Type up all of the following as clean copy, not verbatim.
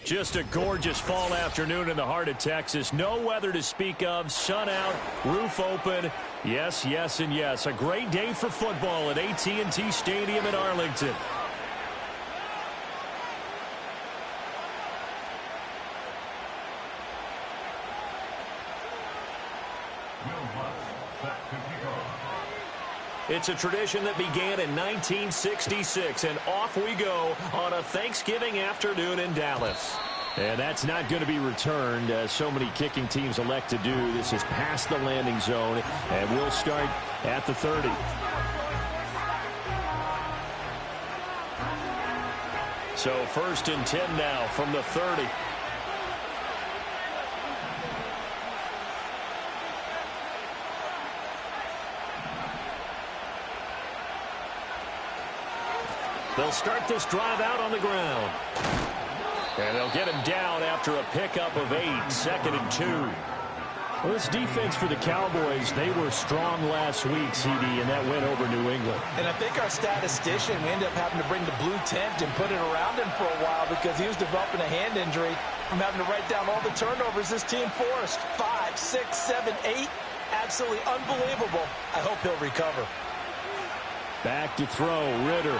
Just a gorgeous fall afternoon in the heart of Texas. No weather to speak of. Sun out, roof open. Yes, yes, and yes. A great day for football at AT&T Stadium in Arlington. It's a tradition that began in 1966, and off we go on a Thanksgiving afternoon in Dallas. And that's not going to be returned, as so many kicking teams elect to do. This is past the landing zone, and we'll start at the 30. So 1st and 10 now from the 30. They'll start this drive out on the ground. And they'll get him down after a pickup of 8, 2nd and 2. Well, this defense for the Cowboys, they were strong last week, CD, and that went over New England. And I think our statistician, we ended up having to bring the blue tent and put it around him for a while because he was developing a hand injury from having to write down all the turnovers this team forced. 5, 6, 7, 8. Absolutely unbelievable. I hope he'll recover. Back to throw, Ritter.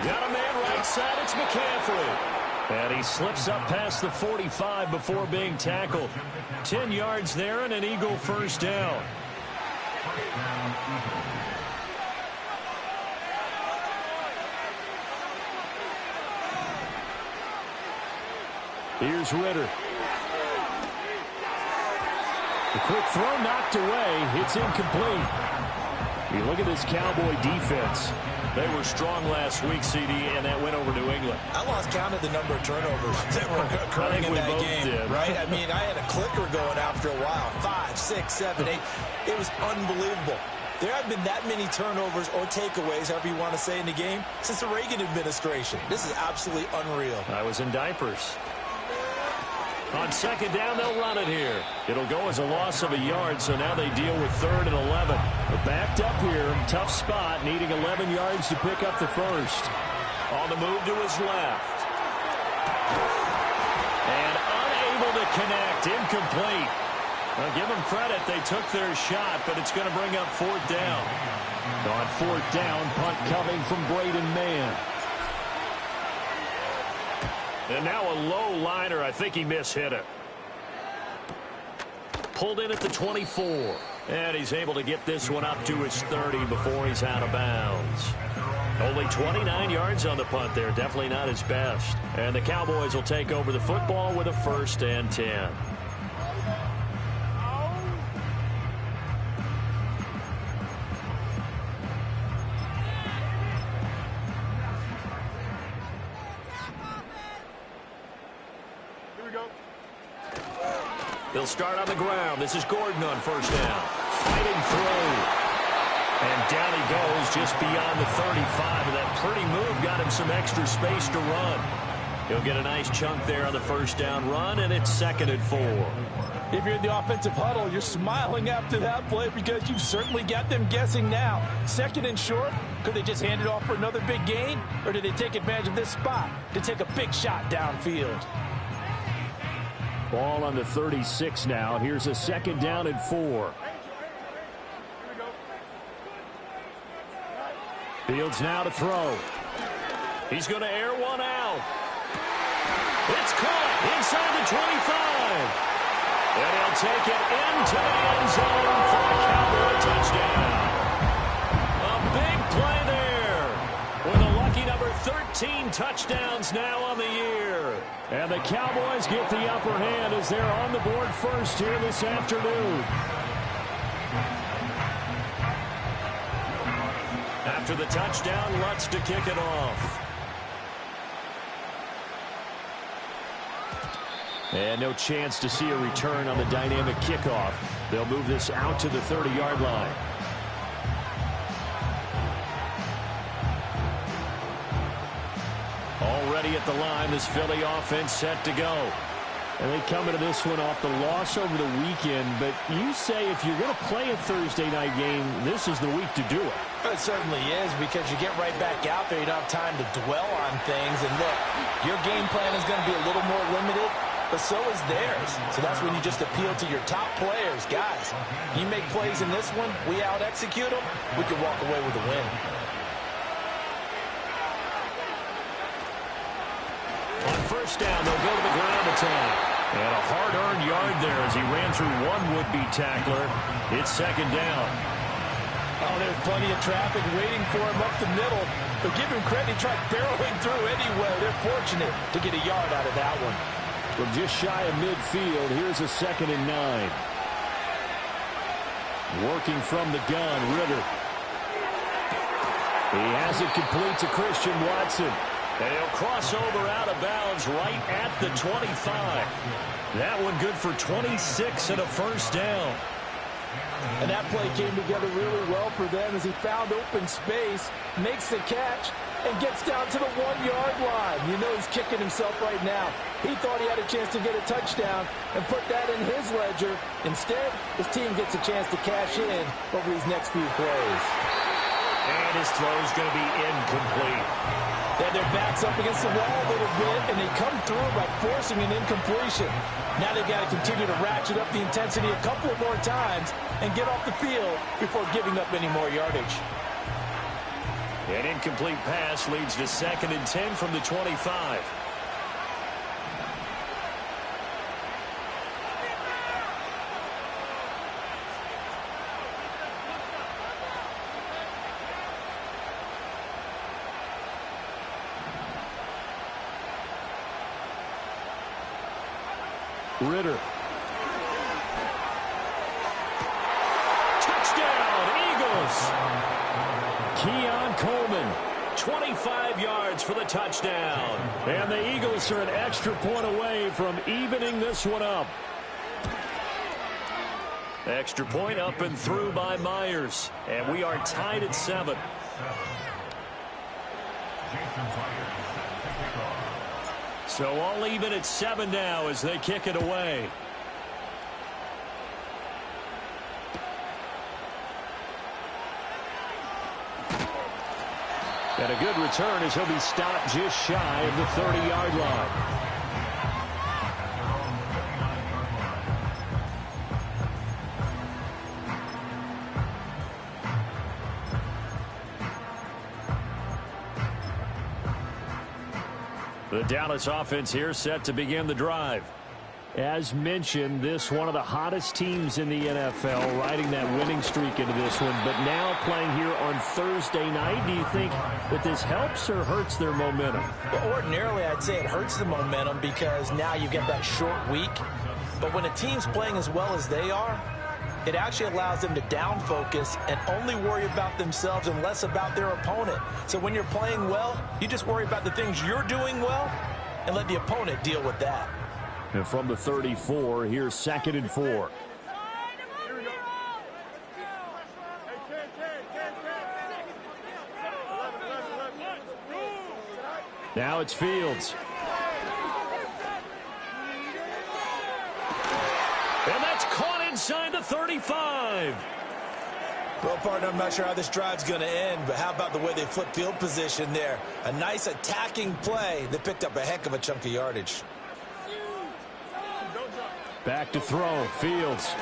Got a man right side, it's McCaffrey. And he slips up past the 45 before being tackled. 10 yards there and an Eagle first down. Here's Ritter. The quick throw knocked away. It's incomplete. You look at this Cowboy defense. They were strong last week, CD, and that went over New England. I lost count of the number of turnovers that were occurring in that game, right? I mean, I had a clicker going after a while. 5, 6, 7, 8. It was unbelievable. There haven't been that many turnovers or takeaways, however you want to say, in the game since the Reagan administration. This is absolutely unreal. I was in diapers. On 2nd down, they'll run it here. It'll go as a loss of a yard, so now they deal with 3rd and 11. They're backed up here. Tough spot, needing 11 yards to pick up the first. On the move to his left. And unable to connect. Incomplete. Well, give them credit. They took their shot, but it's going to bring up 4th down. On 4th down, punt coming from Braden Mann. And now a low liner. I think he mishit it. Pulled in at the 24. And he's able to get this one up to his 30 before he's out of bounds. Only 29 yards on the punt there. Definitely not his best. And the Cowboys will take over the football with a 1st and 10. They'll start on the ground. This is Gordon on 1st down. Fighting through. And down he goes just beyond the 35. And that pretty move got him some extra space to run. He'll get a nice chunk there on the 1st down run, and it's 2nd and 4. If you're in the offensive huddle, you're smiling after that play because you've certainly got them guessing now. 2nd and short, could they just hand it off for another big gain? Or did they take advantage of this spot to take a big shot downfield? Ball on the 36 now. Here's a 2nd down and 4. Fields now to throw. He's going to air one out. It's caught inside the 25. And he'll take it into the end zone for a Cowboy touchdown. A big play there with a lucky number 13 touchdowns now on the year. And the Cowboys get the upper hand as they're on the board first here this afternoon. After the touchdown, Lutz to kick it off. And no chance to see a return on the dynamic kickoff. They'll move this out to the 30-yard line. Already at the line, this Philly offense set to go. And they come into this one off the loss over the weekend. But you say if you're going to play a Thursday night game, this is the week to do it. It certainly is, because you get right back out there. You don't have time to dwell on things. And look, your game plan is going to be a little more limited, but so is theirs. So that's when you just appeal to your top players. Guys, you make plays in this one, we out-execute them, we could walk away with a win. On first down, they'll go to the ground attack. And a hard-earned yard there as he ran through one would-be tackler. It's second down. Oh, there's plenty of traffic waiting for him up the middle. But give him credit, he tried barreling through anyway. They're fortunate to get a yard out of that one. From just shy of midfield, here's a 2nd and 9. Working from the gun, Ritter. He has it complete to Christian Watson. And he'll cross over out of bounds right at the 25. That one good for 26 and a first down. And that play came together really well for them as he found open space, makes the catch, and gets down to the 1-yard line. You know he's kicking himself right now. He thought he had a chance to get a touchdown and put that in his ledger. Instead, his team gets a chance to cash in over these next few plays. And his throw's going to be incomplete. Then their backs up against the wall a little bit, and they come through by forcing an incompletion. Now they've got to continue to ratchet up the intensity a couple of more times and get off the field before giving up any more yardage. An incomplete pass leads to 2nd and 10 from the 25. Ritter. Touchdown, Eagles. Keon Coleman, 25 yards for the touchdown. And the Eagles are an extra point away from evening this one up. Extra point up and through by Myers. And we are tied at 7. So all even at 7 now as they kick it away. And a good return as he'll be stopped just shy of the 30-yard line. The Dallas offense here set to begin the drive. As mentioned, this one of the hottest teams in the NFL, riding that winning streak into this one, but now playing here on Thursday night. Do you think that this helps or hurts their momentum? Well, ordinarily, I'd say it hurts the momentum because now you get that short week. But when a team's playing as well as they are, it actually allows them to down focus and only worry about themselves and less about their opponent. So when you're playing well, you just worry about the things you're doing well and let the opponent deal with that. And from the 34, here's 2nd and 4. Now it's Fields. And that's caught inside the 35. Well, partner, I'm not sure how this drive's going to end, but how about the way they flipped field position there? A nice attacking play that picked up a heck of a chunk of yardage. Back to throw, Fields.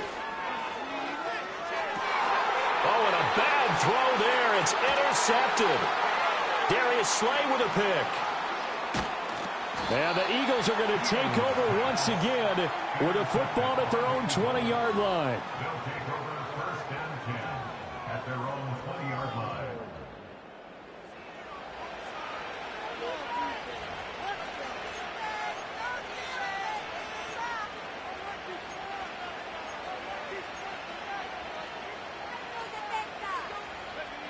Oh, and a bad throw there. It's intercepted. Darius Slay with a pick. And the Eagles are going to take over once again with a football at their own 20-yard line. They'll take over 1st and 10 at their own 20-yard line.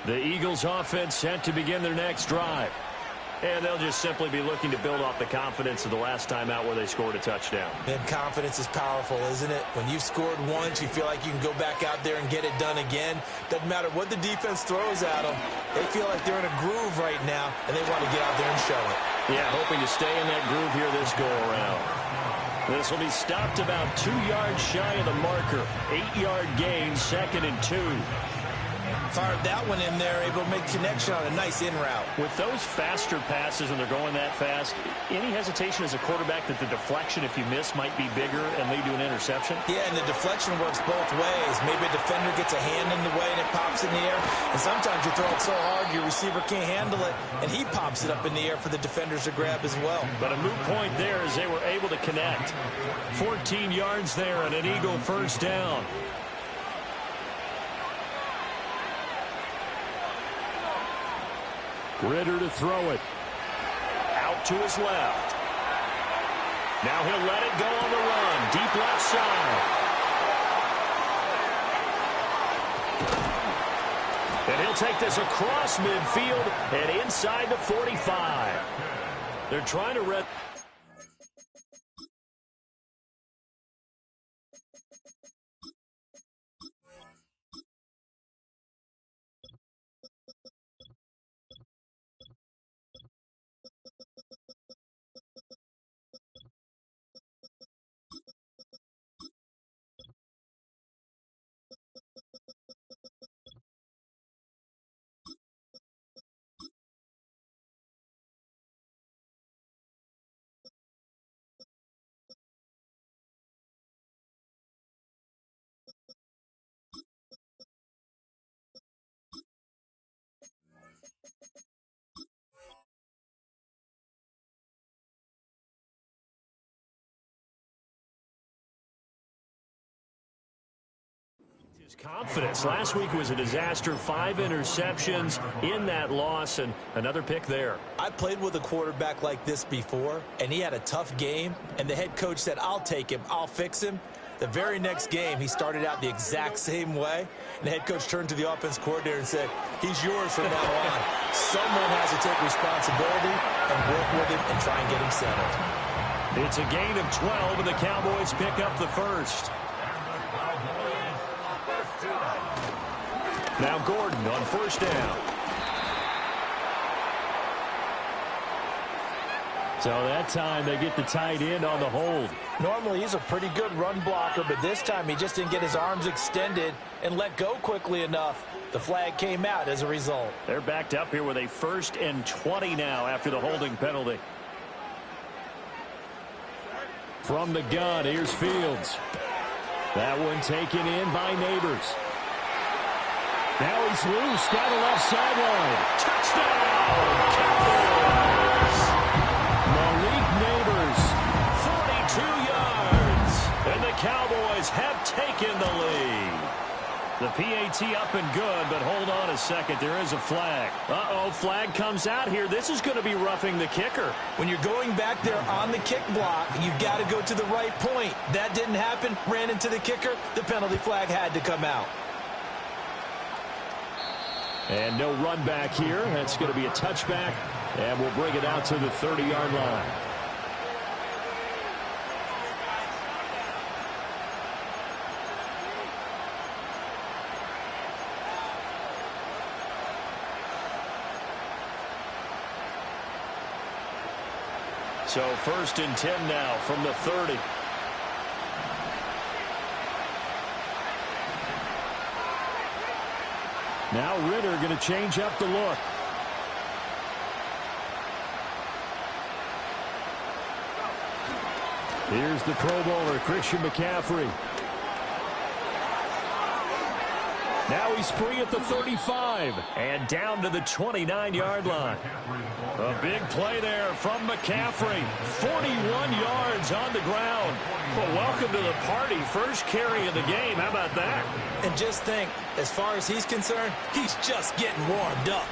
The Eagles offense set to begin their next drive. And they'll just simply be looking to build off the confidence of the last time out where they scored a touchdown. And confidence is powerful, isn't it? When you've scored once, you feel like you can go back out there and get it done again. Doesn't matter what the defense throws at them. They feel like they're in a groove right now, and they want to get out there and show it. Yeah, hoping to stay in that groove here this go-around. This will be stopped about 2 yards shy of the marker. 8-yard gain, 2nd and 2. Fired that one in there, able to make connection on a nice in route. With those faster passes and they're going that fast, any hesitation as a quarterback that the deflection, if you miss, might be bigger and lead to an interception? Yeah, and the deflection works both ways. Maybe a defender gets a hand in the way and it pops in the air. And sometimes you throw it so hard your receiver can't handle it, and he pops it up in the air for the defenders to grab as well. But a moot point there as they were able to connect. 14 yards there and an Eagle first down. Ridder to throw it. Out to his left. Now he'll let it go on the run. Deep left side. And he'll take this across midfield and inside the 45. They're trying to red. His confidence. Last week was a disaster. 5 interceptions in that loss and another pick there. I played with a quarterback like this before, and he had a tough game, and the head coach said, I'll take him, I'll fix him. The very next game, he started out the exact same way, and the head coach turned to the offense coordinator and said, he's yours from now on. Someone has to take responsibility and work with him and try and get him settled. It's a gain of 12, and the Cowboys pick up the first. Now Gordon on first down. So that time they get the tight end on the hold. Normally he's a pretty good run blocker, but this time he just didn't get his arms extended and let go quickly enough. The flag came out as a result. They're backed up here with a 1st and 20 now after the holding penalty. From the gun, here's Fields. That one taken in by Neighbors. Now he's loose down the left sideline. Touchdown! Cowboys! Malik Neighbors, 42 yards. And the Cowboys have taken the lead. The PAT up and good, but hold on a second. There is a flag. Uh-oh, flag comes out here. This is going to be roughing the kicker. When you're going back there on the kick block, you've got to go to the right point. That didn't happen. Ran into the kicker. The penalty flag had to come out. And no run back here. That's going to be a touchback, and we'll bring it out to the 30-yard line. So 1st and 10 now from the 30. Now Ridder going to change up the look. Here's the Pro Bowler, Christian McCaffrey. Now he's free at the 35 and down to the 29-yard line. A big play there from McCaffrey. 41 yards on the ground. Well, welcome to the party. First carry of the game. How about that? And just think, as far as he's concerned, he's just getting warmed up.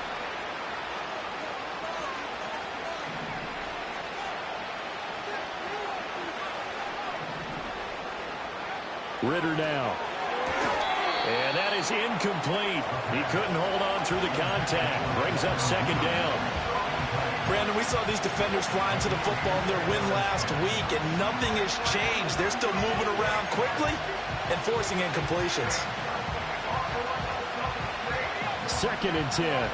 Ridder now. And that is incomplete. He couldn't hold on through the contact. Brings up 2nd down. Brandon, we saw these defenders flying to the football in their win last week, and nothing has changed. They're still moving around quickly and forcing incompletions. 2nd and 10.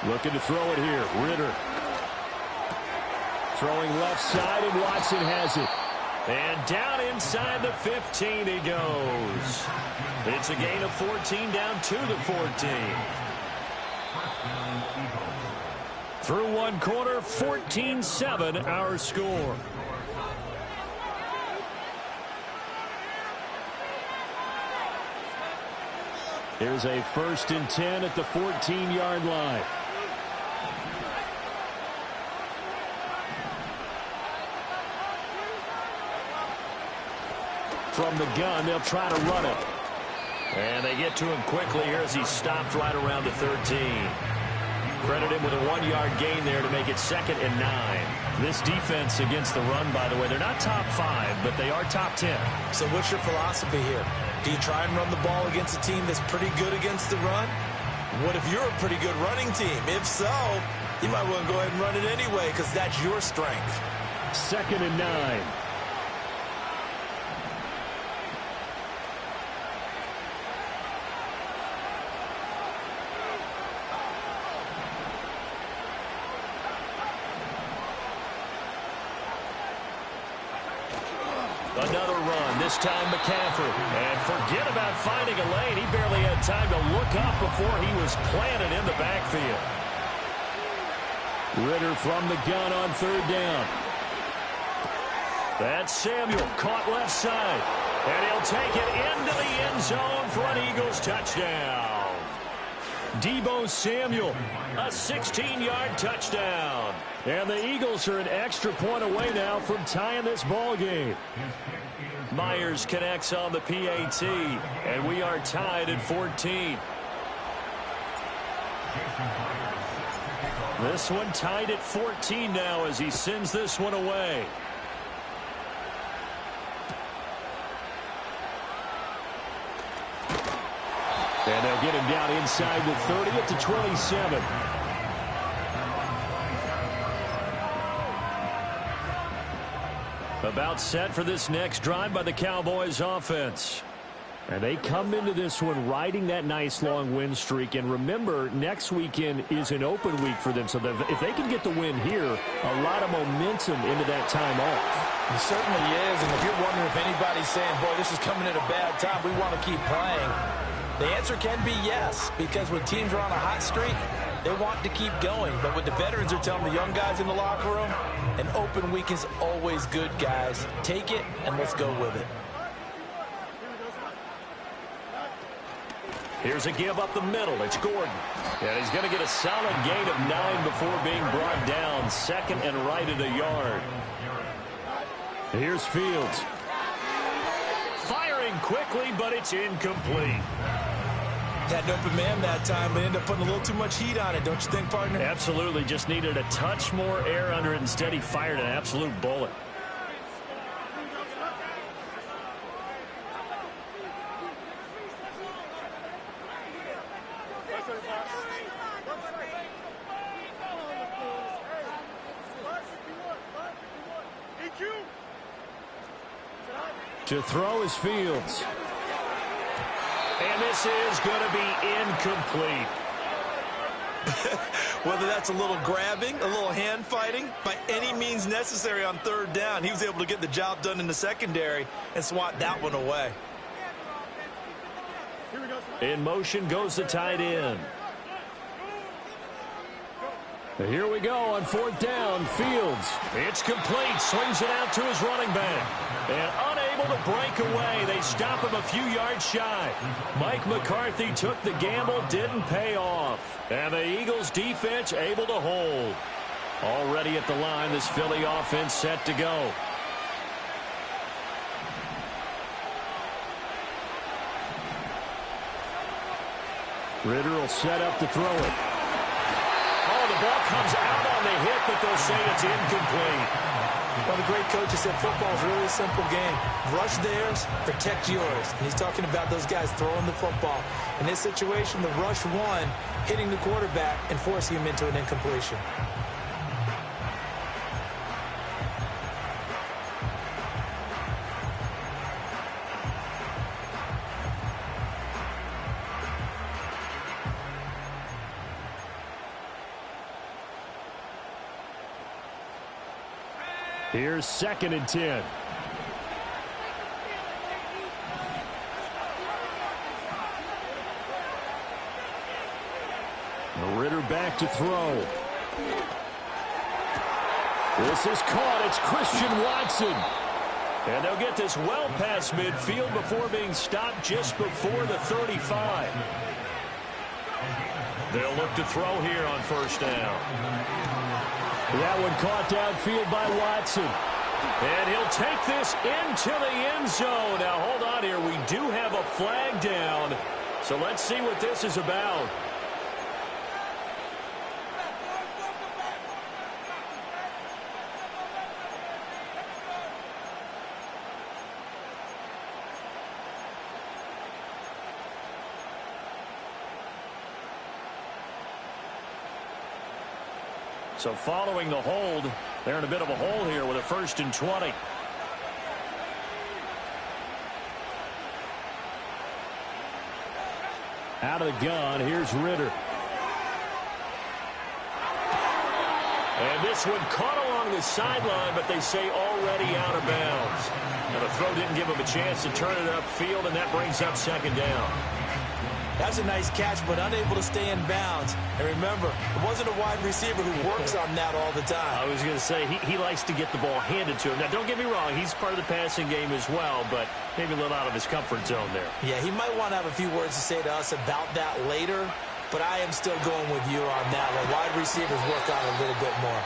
Looking to throw it here. Ridder. Throwing left side, and Watson has it. And down inside the 15 he goes. It's a gain of 14 down to the 14. Through one quarter, 14-7 our score. Here's a 1st and 10 at the 14-yard line. From the gun, they'll try to run it. And they get to him quickly here as he stopped right around the 13. Credit him with a 1-yard gain there to make it 2nd and 9. This defense against the run, by the way, they're not top 5, but they are top 10. So what's your philosophy here? Do you try and run the ball against a team that's pretty good against the run? What if you're a pretty good running team? If so, you might want to go ahead and run it anyway because that's your strength. 2nd and 9. Another run, this time McCaffrey. And forget about finding a lane. He barely had time to look up before he was planted in the backfield. Ridder from the gun on 3rd down. That's Samuel, caught left side. And he'll take it into the end zone for an Eagles touchdown. Deebo Samuel, a 16-yard touchdown. And the Eagles are an extra point away now from tying this ball game. Myers connects on the PAT, and we are tied at 14. This one tied at 14 now as he sends this one away. And they'll get him down inside the 30 at the 27. About set for this next drive by the Cowboys offense. And they come into this one riding that nice long win streak. And remember, next weekend is an open week for them. So if they can get the win here, a lot of momentum into that time off. It certainly is. And if you're wondering if anybody's saying, boy, this is coming at a bad time, we want to keep playing, the answer can be yes. Because when teams are on a hot streak, they want to keep going. But what the veterans are telling the young guys in the locker room, an open week is always good, guys. Take it, and let's go with it. Here's a give up the middle. It's Gordon. And he's going to get a solid gain of 9 before being brought down. 2nd and right at a yard. Here's Fields. Firing quickly, but it's incomplete. Had an open man that time, but ended up putting a little too much heat on it, don't you think, partner? Absolutely. Just needed a touch more air under it. Instead, he fired an absolute bullet. To throw is Fields. And this is going to be incomplete. Whether that's a little grabbing, a little hand fighting, by any means necessary on 3rd down, he was able to get the job done in the secondary and swat that one away. In motion goes the tight end. Here we go on 4th down. Fields. It's complete. Swings it out to his running back. And unable to break away. They stop him a few yards shy. Mike McCarthy took the gamble. Didn't pay off. And the Eagles defense able to hold. Already at the line, this Philly offense set to go. Ridder will set up to throw it. Oh, the ball comes out on the hit, but they'll say it's incomplete. Well, the great coach has said football is really a simple game. Rush theirs, protect yours. And he's talking about those guys throwing the football. In this situation, the rush one, hitting the quarterback and forcing him into an incompletion. Here's 2nd and 10. Ritter back to throw. This is caught. It's Christian Watson. And they'll get this well past midfield before being stopped just before the 35. They'll look to throw here on 1st down. That one caught downfield by Watson. And he'll take this into the end zone. Now, hold on here. We do have a flag down. So let's see what this is about. So following the hold, they're in a bit of a hole here with a 1st and 20. Out of the gun, here's Ritter. And this one caught along the sideline, but they say already out of bounds. Now the throw didn't give him a chance to turn it upfield, and that brings up 2nd down. That's a nice catch, but unable to stay in bounds. And remember, it wasn't a wide receiver who works on that all the time. I was going to say, he likes to get the ball handed to him. Now, don't get me wrong, he's part of the passing game as well, but maybe a little out of his comfort zone there. Yeah, he might want to have a few words to say to us about that later, but I am still going with you on that one. Wide receivers work on it a little bit more.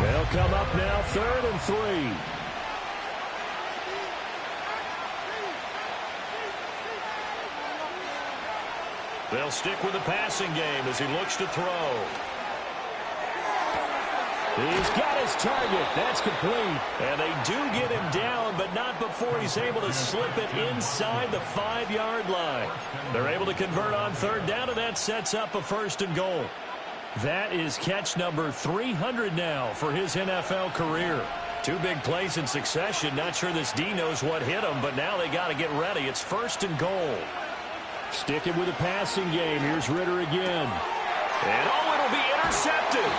They'll come up now 3rd and 3. They'll stick with the passing game as he looks to throw. He's got his target. That's complete. And they do get him down, but not before he's able to slip it inside the 5-yard line. They're able to convert on 3rd down, and that sets up a 1st and goal. That is catch number 300 now for his NFL career. 2 big plays in succession. Not sure this D knows what hit him, but now they got to get ready. It's 1st and goal. Sticking with the passing game. Here's Ritter again. And it'll be intercepted.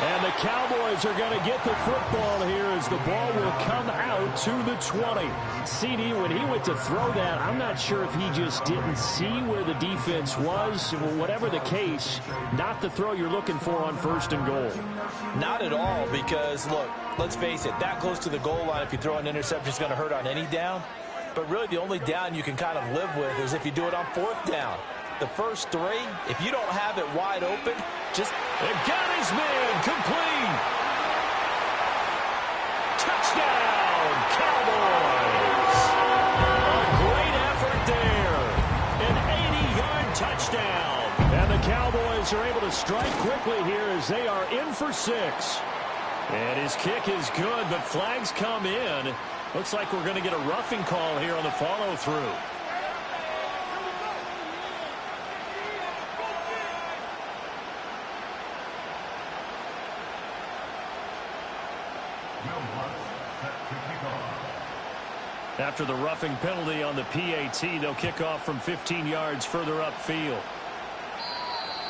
And the Cowboys are going to get the football here as the ball will come out to the 20. CD, when he went to throw that, I'm not sure if he just didn't see where the defense was. Whatever the case, not the throw you're looking for on 1st and goal. Not at all, because, look, let's face it, that close to the goal line, if you throw an interception, it's going to hurt on any down. But really, the only down you can kind of live with is if you do it on 4th down. The first 3, if you don't have it wide open, just... They've got his man complete. Touchdown, Cowboys. A great effort there. An 80-yard touchdown. And the Cowboys are able to strike quickly here as they are in for 6. And his kick is good, but flags come in. Looks like we're going to get a roughing call here on the follow-through. After the roughing penalty on the PAT, they'll kick off from 15 yards further upfield.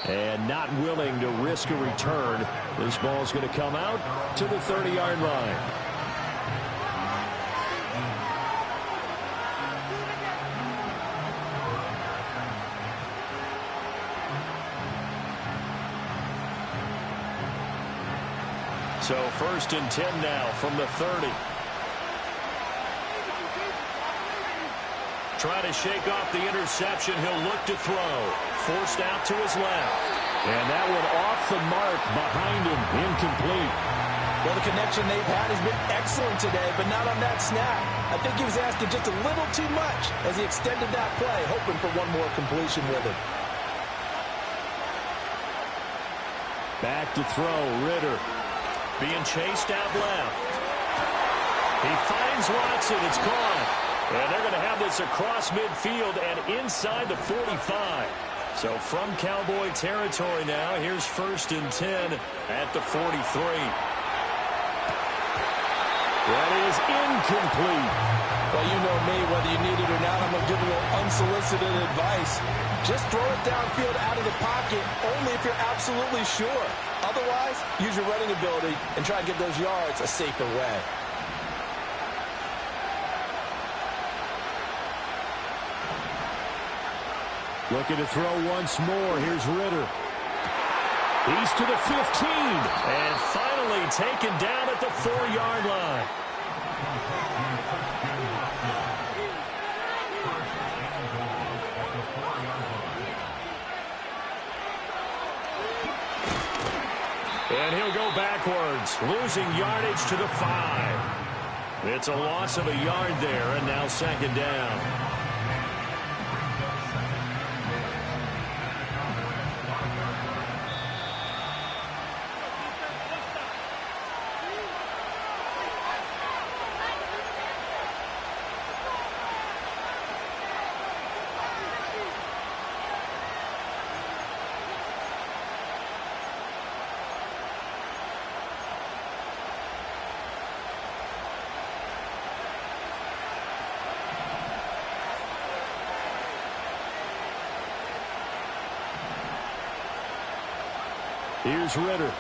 And not willing to risk a return, this ball's going to come out to the 30-yard line. So 1st and 10 now from the 30. Trying to shake off the interception. He'll look to throw. Forced out to his left. And that one off the mark behind him. Incomplete. Well, the connection they've had has been excellent today, but not on that snap. I think he was asking just a little too much as he extended that play, hoping for one more completion with it. Back to throw, Ridder. Being chased out left. He finds Watson. It's caught. And they're going to have this across midfield and inside the 45. So from Cowboy territory now, here's 1st and 10 at the 43. That is incomplete. Well, you know me, whether you need it or not, I'm going to give a little unsolicited advice. Just throw it downfield out of the pocket, only if you're absolutely sure. Otherwise, use your running ability and try to get those yards a safer way. Looking to throw once more. Here's Ridder. He's to the 15. And finally taken down at the 4-yard line. And he'll go backwards, losing yardage to the 5. It's a loss of a yard there, and now 2nd down. Here's Ridder.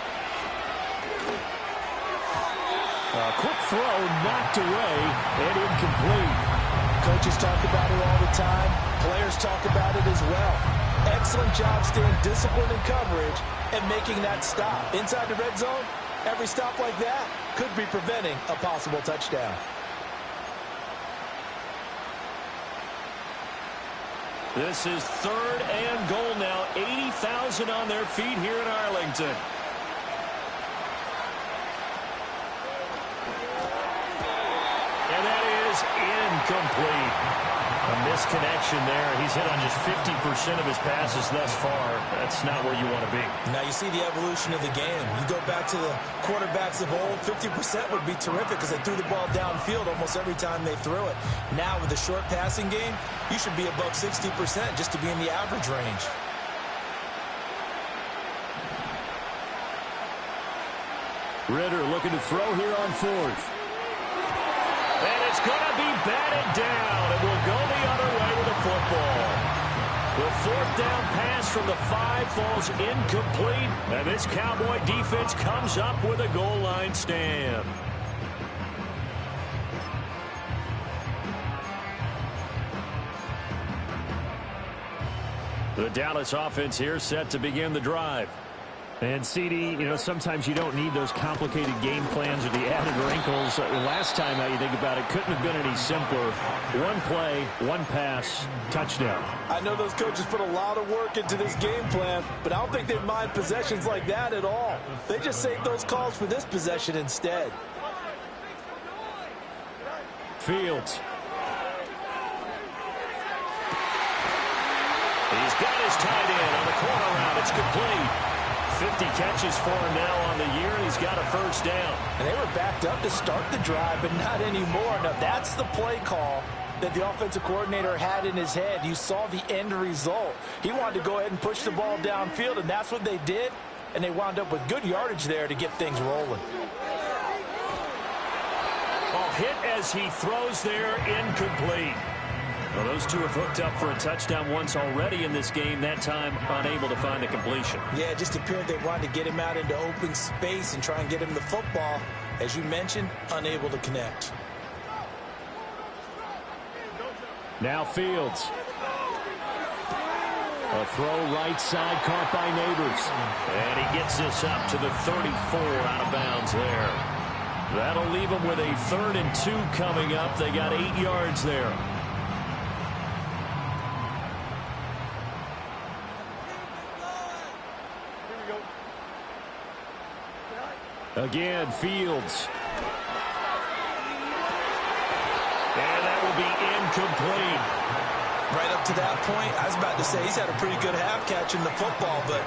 A quick throw knocked away and incomplete. Coaches talk about it all the time. Players talk about it as well. Excellent job staying disciplined in coverage and making that stop. Inside the red zone, every stop like that could be preventing a possible touchdown. This is 3rd and goal now. 80,000 on their feet here in Arlington. And that is incomplete. A misconnection there. He's hit on just 50% of his passes thus far. That's not where you want to be. Now you see the evolution of the game. You go back to the quarterbacks of old, 50% would be terrific because they threw the ball downfield almost every time they threw it. Now with the short passing game, you should be above 60% just to be in the average range. Ridder looking to throw here on 4th. And it's going to be batted down. It will go the other way with the football. The 4th down pass from the 5 falls incomplete. And this Cowboy defense comes up with a goal line stand. The Dallas offense here set to begin the drive. And, CD, you know, sometimes you don't need those complicated game plans or the added wrinkles. Last time, how you think about it, couldn't have been any simpler. One play, one pass, touchdown. I know those coaches put a lot of work into this game plan, but I don't think they mind possessions like that at all. They just save those calls for this possession instead. Fields. He's got his tight end on the corner route. It's complete. 50 catches for him now on the year, and he's got a 1st down. And they were backed up to start the drive, but not anymore. Now, that's the play call that the offensive coordinator had in his head. You saw the end result. He wanted to go ahead and push the ball downfield, and that's what they did, and they wound up with good yardage there to get things rolling. Hit as he throws there, incomplete. Well, those two have hooked up for a touchdown once already in this game, that time unable to find the completion. Yeah, it just appeared they wanted to get him out into open space and try and get him the football. As you mentioned, unable to connect. Now Fields. A throw right side caught by Neighbors. And he gets this up to the 34 out of bounds there. That'll leave them with a 3rd and 2 coming up. They got 8 yards there. Again, Fields. And that will be incomplete. Right up to that point, I was about to say he's had a pretty good half catching the football, but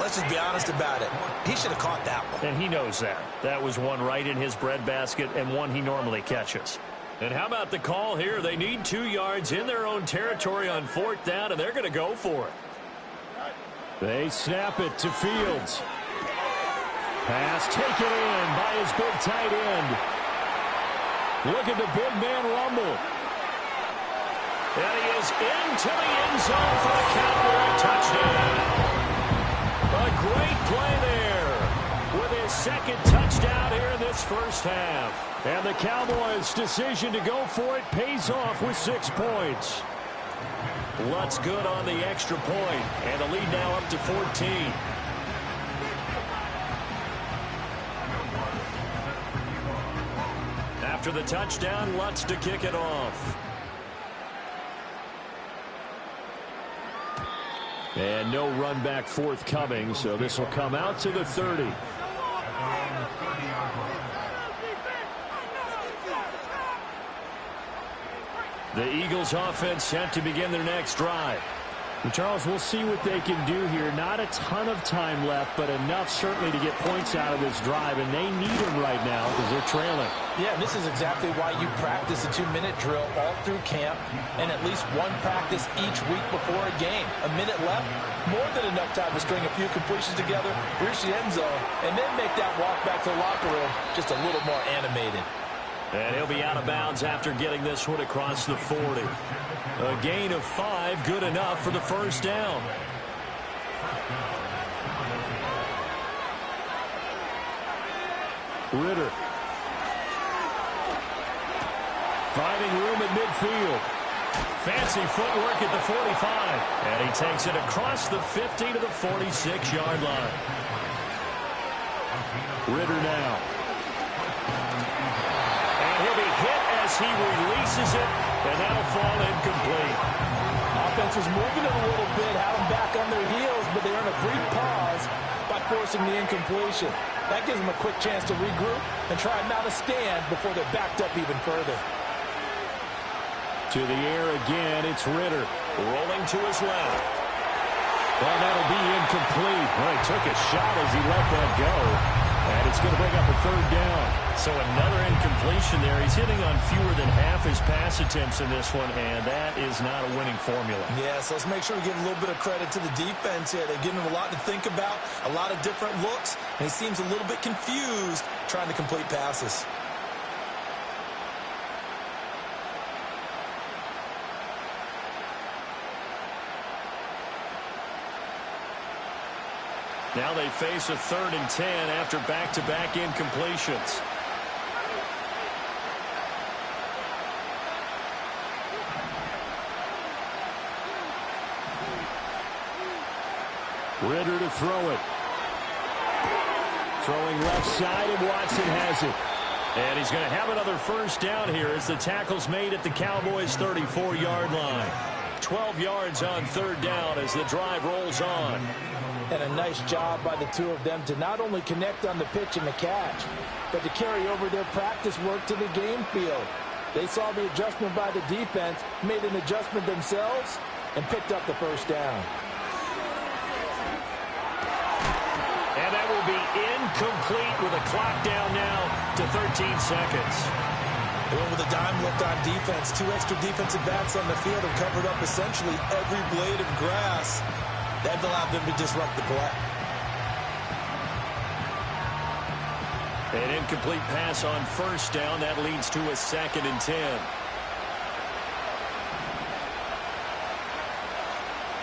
let's just be honest about it. He should have caught that one. And he knows that. That was one right in his breadbasket and one he normally catches. And how about the call here? They need 2 yards in their own territory on 4th down, and they're going to go for it. They snap it to Fields. Pass taken in by his big tight end. Look at the big man rumble. And he is into the end zone for the Cowboy touchdown. A great play there with his second touchdown here in this first half. And the Cowboys' decision to go for it pays off with 6 points. Lutz good on the extra point, and the lead now up to 14. After the touchdown, Lutz to kick it off. And no run back forthcoming, so this will come out to the 30. The Eagles offense set to begin their next drive. And Charles, we'll see what they can do here. Not a ton of time left, but enough certainly to get points out of this drive, and they need them right now because they're trailing. Yeah, and this is exactly why you practice a 2-minute drill all through camp and at least one practice each week before a game. A minute left, more than enough time to string a few completions together, reach the end zone, and then make that walk back to the locker room just a little more animated. And he'll be out of bounds after getting this one across the 40. A gain of 5, good enough for the first down. Ritter. Finding room at midfield. Fancy footwork at the 45. And he takes it across the 50 to the 46-yard line. Ritter now. He'll be hit as he releases it, and that'll fall incomplete. Offense was moving it a little bit, had them back on their heels, but they earn a brief pause by forcing the incompletion. That gives them a quick chance to regroup and try not to stand before they're backed up even further. To the air again, it's Ritter. Rolling to his left. Well, that'll be incomplete. Well, he took a shot as he let that go. And it's going to bring up a 3rd down. So another incompletion there. He's hitting on fewer than half his pass attempts in this one, and that is not a winning formula. Yeah, so let's make sure we give a little bit of credit to the defense here. They're giving him a lot to think about, a lot of different looks, and he seems a little bit confused trying to complete passes. Now they face a 3rd and 10 after back-to-back incompletions. Ritter to throw it. Throwing left side, and Watson has it. And he's going to have another first down here as the tackle's made at the Cowboys' 34-yard line. 12 yards on 3rd down as the drive rolls on. And a nice job by the two of them to not only connect on the pitch and the catch, but to carry over their practice work to the game field. They saw the adjustment by the defense, made an adjustment themselves, and picked up the first down. And that will be incomplete with a clock down now to 13 seconds. They went with a dime look on defense. 2 extra defensive backs on the field and covered up essentially every blade of grass. That allowed them to disrupt the play. An incomplete pass on first down. That leads to a 2nd and 10.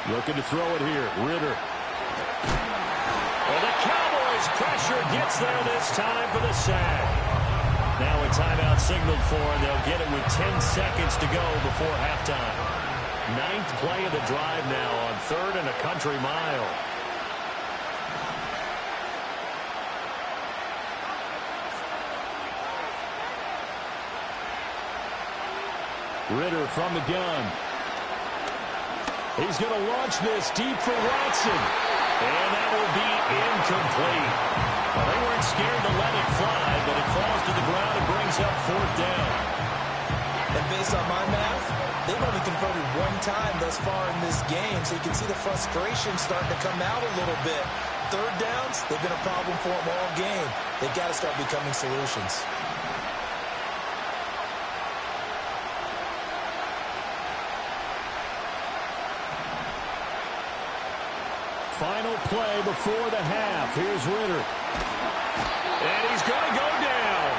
Looking to throw it here. Ritter. And the Cowboys pressure gets there this time for the sack. Now a timeout signaled for, and they'll get it with 10 seconds to go before halftime. 9th play of the drive now on 3rd and a country mile. Ritter from the gun. He's going to launch this deep for Watson. And that will be incomplete. Well, they weren't scared to let it fly, but it falls to the ground and brings up 4th down. And based on my math, they've only converted one time thus far in this game, so you can see the frustration starting to come out a little bit. 3rd downs, they've been a problem for them all game. They've got to start becoming solutions. Final play before the half. Here's Ridder. And he's going to go down.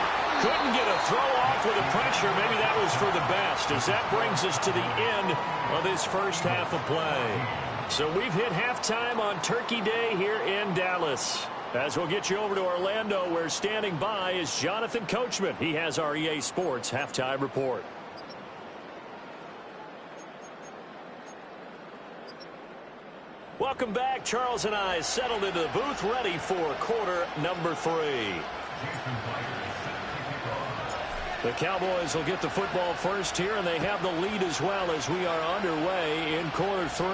Couldn't get a throw off with the pressure. Maybe that was for the best, as that brings us to the end of this first half of play. So we've hit halftime on Turkey Day here in Dallas. As we'll get you over to Orlando, where standing by is Jonathan Coachman. He has our EA Sports halftime report. Welcome back. Charles and I settled into the booth, ready for quarter number 3. The Cowboys will get the football first here, and they have the lead as well as we are underway in quarter 3.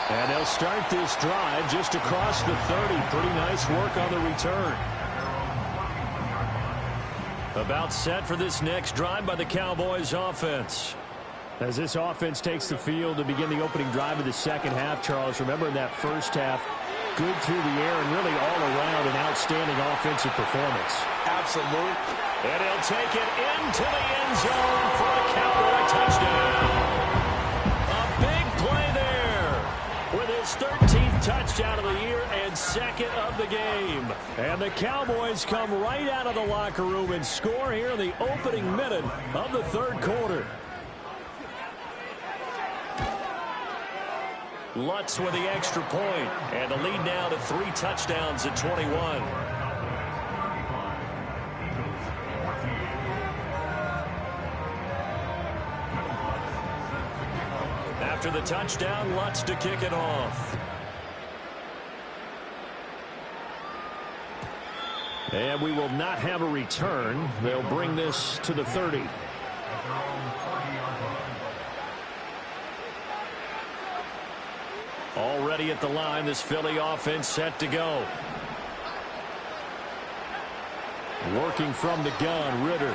And they'll start this drive just across the 30. Pretty nice work on the return. About set for this next drive by the Cowboys offense. As this offense takes the field to begin the opening drive of the second half, Charles, remember in that first half, good through the air and really all around an outstanding offensive performance. Absolutely. And he'll take it into the end zone for a Cowboy touchdown. A big play there with his 13th touchdown of the year and 2nd of the game. And the Cowboys come right out of the locker room and score here in the opening minute of the 3rd quarter. Lutz with the extra point, and the lead now to 3 touchdowns at 21. After the touchdown, Lutz to kick it off. And we will not have a return. They'll bring this to the 30. Already at the line, this Philly offense set to go. Working from the gun, Ridder.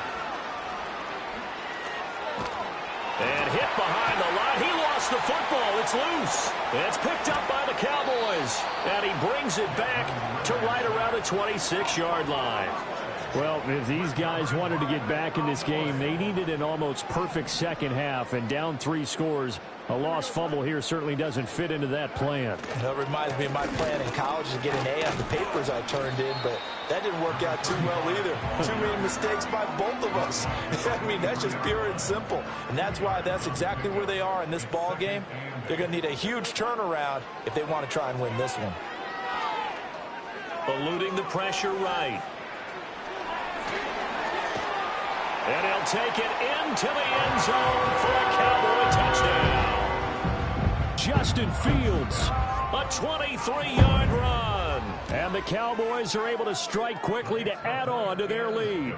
And hit behind the line. He lost the football. It's loose. It's picked up by the Cowboys. And he brings it back to right around the 26-yard line. Well, if these guys wanted to get back in this game, they needed an almost perfect second half. And down 3 scores, a lost fumble here certainly doesn't fit into that plan. That reminds me of my plan in college to get an A on the papers I turned in, but that didn't work out too well either. Too many mistakes by both of us. I mean, that's just pure and simple. And that's why that's exactly where they are in this ball game. They're going to need a huge turnaround if they want to try and win this one. Eluding the pressure right. And he'll take it into the end zone for a Cowboy touchdown. Justin Fields, a 23-yard run. And the Cowboys are able to strike quickly to add on to their lead.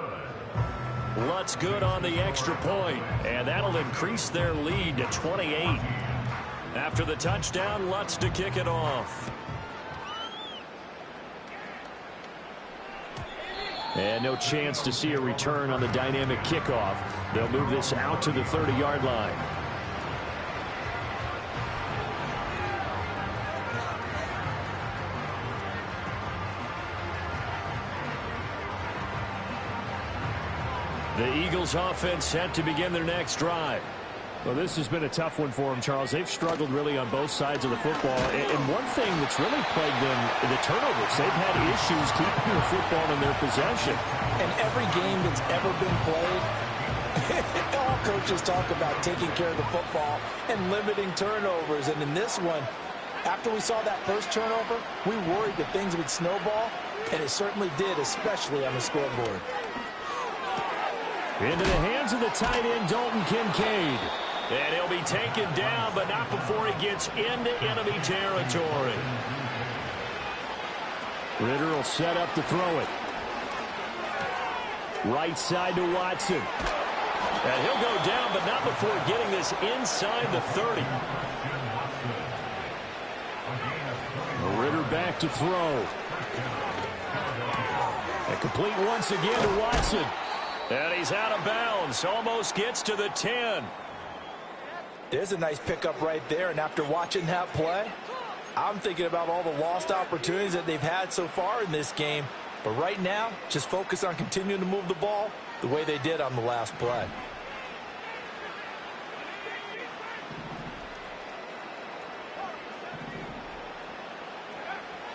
Lutz good on the extra point, and that'll increase their lead to 28. After the touchdown, Lutz to kick it off. And no chance to see a return on the dynamic kickoff. They'll move this out to the 30-yard line. The Eagles offense set to begin their next drive. Well, this has been a tough one for them, Charles. They've struggled really on both sides of the football. And one thing that's really plagued them, the turnovers. They've had issues keeping the football in their possession. And every game that's ever been played, all coaches talk about taking care of the football and limiting turnovers. And in this one, after we saw that first turnover, we worried that things would snowball, and it certainly did, especially on the scoreboard. Into the hands of the tight end, Dalton Kincaid. And he'll be taken down, but not before he gets into enemy territory. Ridder will set up to throw it. Right side to Watson. And he'll go down, but not before getting this inside the 30. Ritter back to throw. And complete once again to Watson. And he's out of bounds. Almost gets to the 10. There's a nice pickup right there, and after watching that play, I'm thinking about all the lost opportunities that they've had so far in this game. But right now, just focus on continuing to move the ball the way they did on the last play.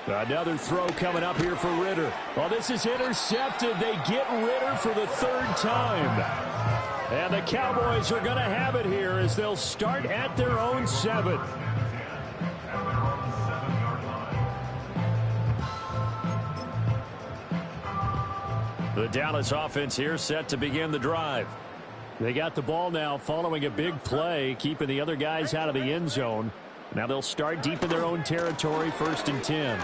Another throw coming up here for Ritter. Well, this is intercepted. They get Ritter for the third time. And the Cowboys are going to have it here as they'll start at their own 7. The Dallas offense here set to begin the drive. They got the ball now following a big play, keeping the other guys out of the end zone. Now they'll start deep in their own territory, 1st and 10.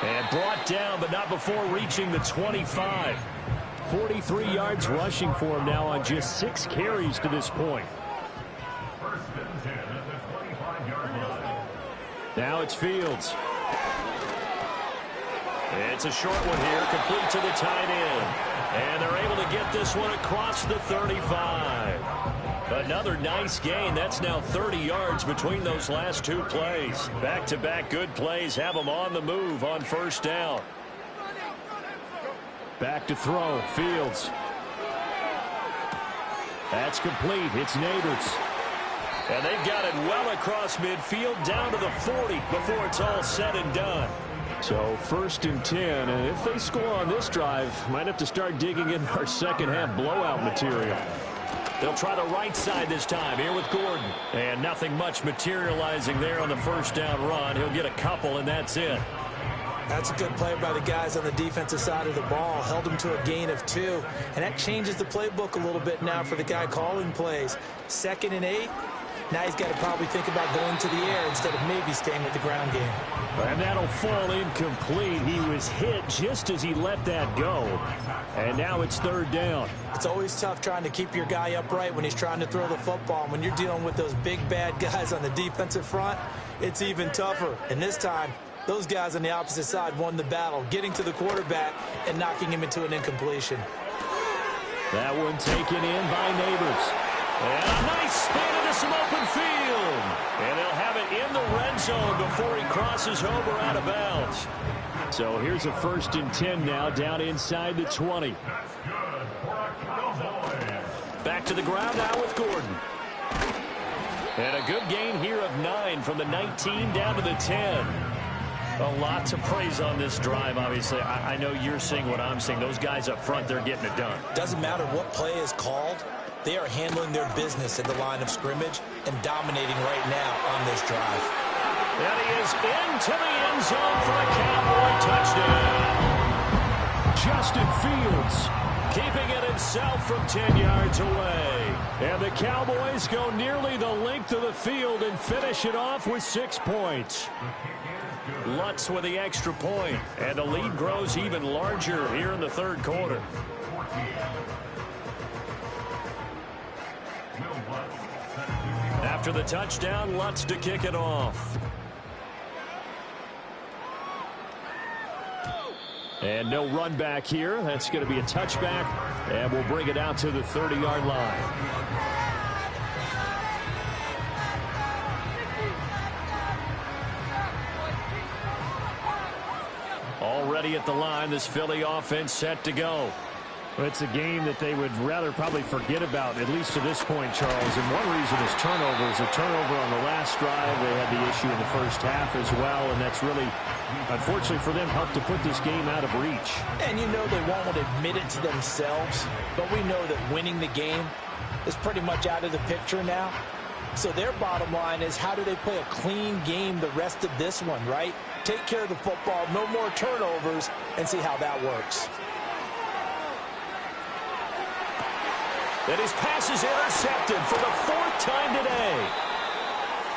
And brought down, but not before reaching the 25. 43 yards rushing for him now on just 6 carries to this point. Now it's Fields. It's a short one here, complete to the tight end. And they're able to get this one across the 35. Another nice gain. That's now 30 yards between those last 2 plays. Back-to-back good plays have them on the move on 1st down. Back to throw. Fields. That's complete. It's Neighbors. And they've got it well across midfield down to the 40 before it's all said and done. So 1st and 10, and if they score on this drive, might have to start digging in our second half blowout material. They'll try the right side this time here with Gordon. And nothing much materializing there on the 1st down run. He'll get a couple, and that's it. That's a good play by the guys on the defensive side of the ball. Held them to a gain of 2. And that changes the playbook a little bit now for the guy calling plays. 2nd and 8. Now he's got to probably think about going to the air instead of maybe staying with the ground game. And that'll fall incomplete. He was hit just as he let that go. And now it's 3rd down. It's always tough trying to keep your guy upright when he's trying to throw the football. When you're dealing with those big, bad guys on the defensive front, it's even tougher. And this time, those guys on the opposite side won the battle, getting to the quarterback and knocking him into an incompletion. That one taken in by Neighbors. And a nice spin into some open field. And they'll have it in the red zone before he crosses over out of bounds. So here's a 1st and 10 now down inside the 20. Back to the ground now with Gordon. And a good gain here of 9 from the 19 down to the 10. A lot to praise on this drive, obviously. I know you're seeing what I'm seeing. Those guys up front, they're getting it done. Doesn't matter what play is called. They are handling their business at the line of scrimmage and dominating right now on this drive. And he is into the end zone for a Cowboy touchdown. Justin Fields keeping it himself from 10 yards away. And the Cowboys go nearly the length of the field and finish it off with 6 points. Lutz with the extra point, and the lead grows even larger here in the 3rd quarter. After the touchdown, Lutz to kick it off. And no run back here. That's going to be a touchback, and we'll bring it out to the 30-yard line. Already at the line, this Philly offense set to go. Well, it's a game that they would rather probably forget about, at least to this point, Charles. And one reason is turnovers. A turnover on the last drive. They had the issue in the 1st half as well, and that's really, unfortunately for them, helped to put this game out of reach. And you know they won't admit it to themselves, but we know that winning the game is pretty much out of the picture now. So their bottom line is, how do they play a clean game the rest of this one, right? Take care of the football, no more turnovers, and see how that works. And his pass is intercepted for the 4th time today.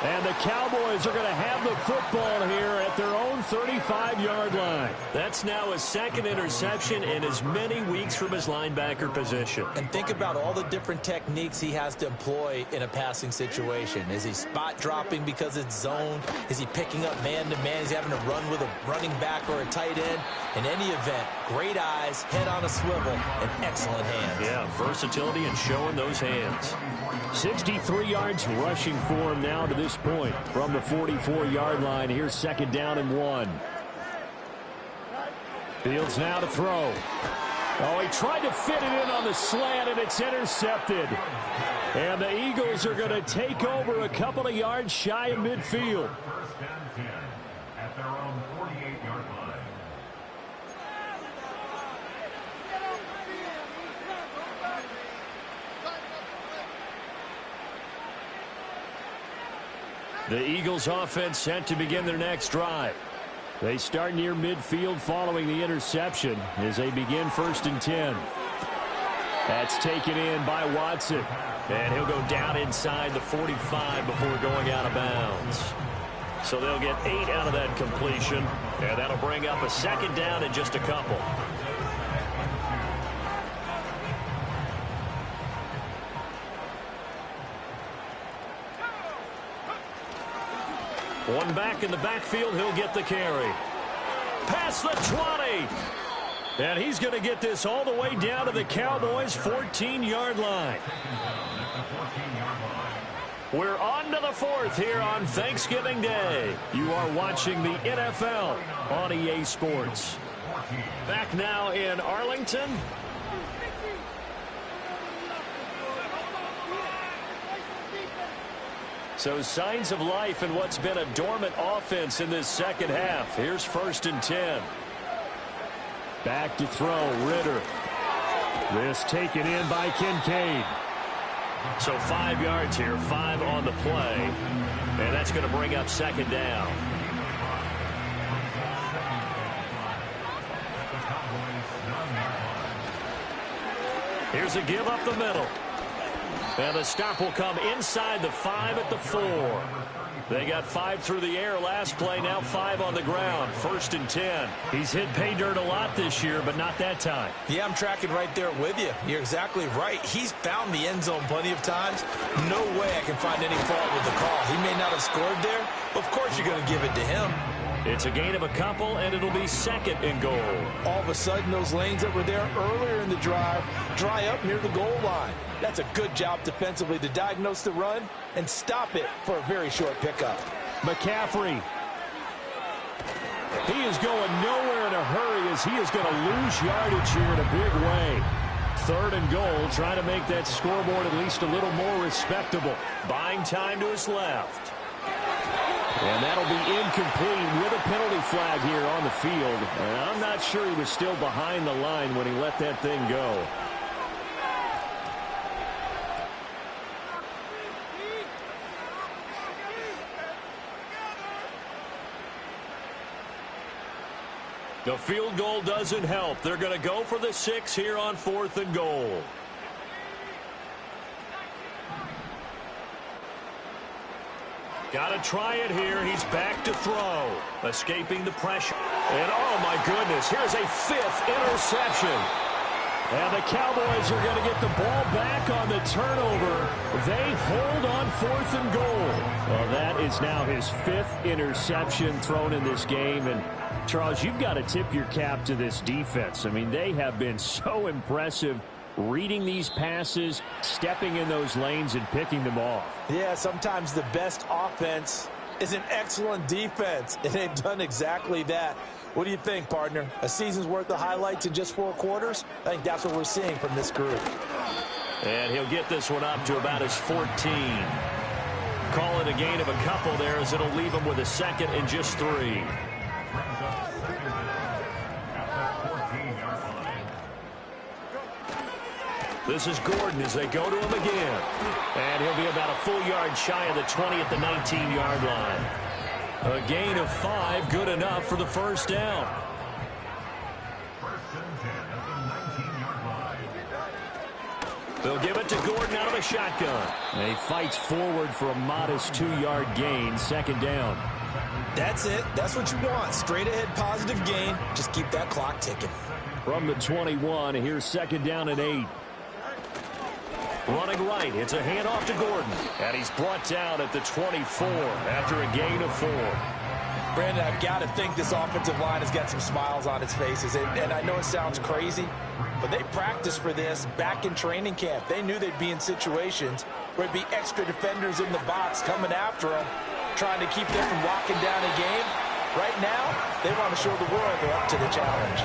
And the Cowboys are going to have the football here at their own 35-yard line. That's now his second interception in as many weeks from his linebacker position. And think about all the different techniques he has to employ in a passing situation. Is he spot dropping because it's zone? Is he picking up man-to-man? Is he having to run with a running back or a tight end? In any event, great eyes, head on a swivel, and excellent hands. Yeah, versatility and showing those hands. 63 yards rushing for him now to this point from the 44-yard line. Here's second down and 1. Fields now to throw. Oh, he tried to fit it in on the slant, and it's intercepted. And the Eagles are going to take over a couple of yards shy of midfield. First and 10 at their own 48-yard line. The Eagles offense set to begin their next drive. They start near midfield following the interception as they begin first and 10. That's taken in by Watson. And he'll go down inside the 45 before going out of bounds. So they'll get 8 out of that completion. And that'll bring up a second down in just a couple. One back in the backfield, he'll get the carry. Past the 20. And he's going to get this all the way down to the Cowboys' 14-yard line. We're on to the fourth here on Thanksgiving Day. You are watching the NFL on EA Sports. Back now in Arlington. So signs of life in what's been a dormant offense in this second half. Here's first and 10. Back to throw, Ritter. This taken in by Kincaid. So 5 yards here, 5 on the play. And that's going to bring up second down. Here's a give up the middle. And the stop will come inside the 5 at the 4. They got 5 through the air last play, now 5 on the ground. First and 10. He's hit pay dirt a lot this year, but not that time. Yeah, I'm tracking right there with you. You're exactly right. He's found the end zone plenty of times. No way I can find any fault with the call. He may not have scored there. Of course you're going to give it to him. It's a gain of a couple, and it'll be second and goal. All of a sudden, those lanes that were there earlier in the drive dry up near the goal line. That's a good job defensively to diagnose the run and stop it for a very short pickup. McCaffrey. He is going nowhere in a hurry as he is going to lose yardage here in a big way. Third and goal, trying to make that scoreboard at least a little more respectable. Buying time to his left. And that'll be incomplete with a penalty flag here on the field. And I'm not sure he was still behind the line when he let that thing go. The field goal doesn't help. They're going to go for the 6 here on 4th and goal. Got to try it here. He's back to throw. Escaping the pressure. And oh my goodness, here's a 5th interception. And the Cowboys are going to get the ball back on the turnover. They hold on 4th and goal. Well, that is now his 5th interception thrown in this game. And Charles, you've got to tip your cap to this defense. I mean, they have been so impressive reading these passes, stepping in those lanes, and picking them off. Yeah, sometimes the best offense is an excellent defense, and they've done exactly that. What do you think, partner? A season's worth of highlights in just 4 quarters? I think that's what we're seeing from this group. And he'll get this one up to about his 14. Call it a gain of a couple there as it'll leave him with a second and just 3. This is Gordon as they go to him again. And he'll be about a full yard shy of the 20 at the 19-yard line. A gain of 5, good enough for the first down. They'll give it to Gordon out of the shotgun. And he fights forward for a modest 2-yard gain, second down. That's it. That's what you want. Straight ahead positive gain. Just keep that clock ticking. From the 21, here's second down and 8. Running right, it's a handoff to Gordon. And he's brought down at the 24 after a gain of 4. Brandon, I've got to think this offensive line has got some smiles on its faces. And I know it sounds crazy, but they practiced for this back in training camp. They knew they'd be in situations where it'd be extra defenders in the box coming after them, trying to keep them from locking down a game. Right now, they want to show the world they're up to the challenge.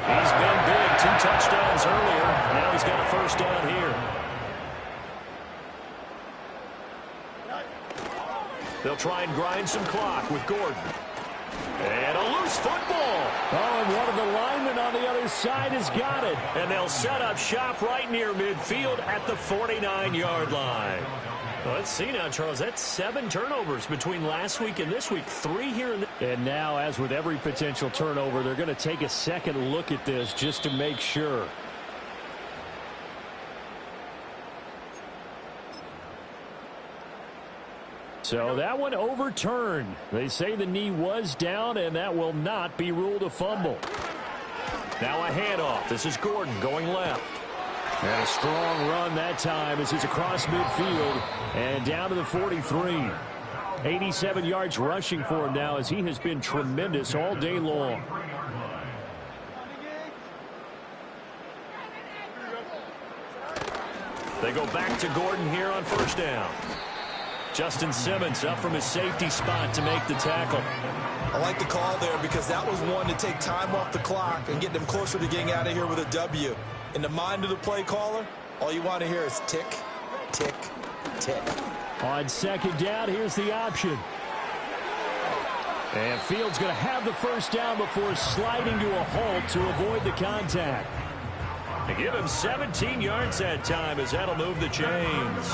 He's been big, 2 touchdowns earlier. Now he's got a first down here. They'll try and grind some clock with Gordon. And a loose football. Oh, and one of the linemen on the other side has got it. And they'll set up shop right near midfield at the 49-yard line. Well, let's see now, Charles. That's 7 turnovers between last week and this week. 3 here. And now, as with every potential turnover, they're going to take a second look at this just to make sure. So that one overturned. They say the knee was down, and that will not be ruled a fumble. Now a handoff. This is Gordon going left. And a strong run that time as he's across midfield and down to the 43. 87 yards rushing for him now as he has been tremendous all day long. They go back to Gordon here on first down. Justin Simmons up from his safety spot to make the tackle. I like the call there because that was one to take time off the clock and get them closer to getting out of here with a W. In the mind of the play caller, all you want to hear is tick, tick, tick. On second down, here's the option. And Fields going to have the first down before sliding to a halt to avoid the contact. They give him 17 yards that time as that'll move the chains.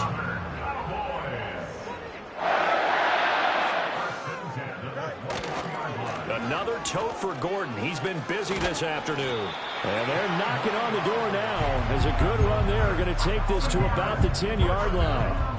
Another tote for Gordon. He's been busy this afternoon. And they're knocking on the door now as a good run there. Going to take this to about the 10-yard line.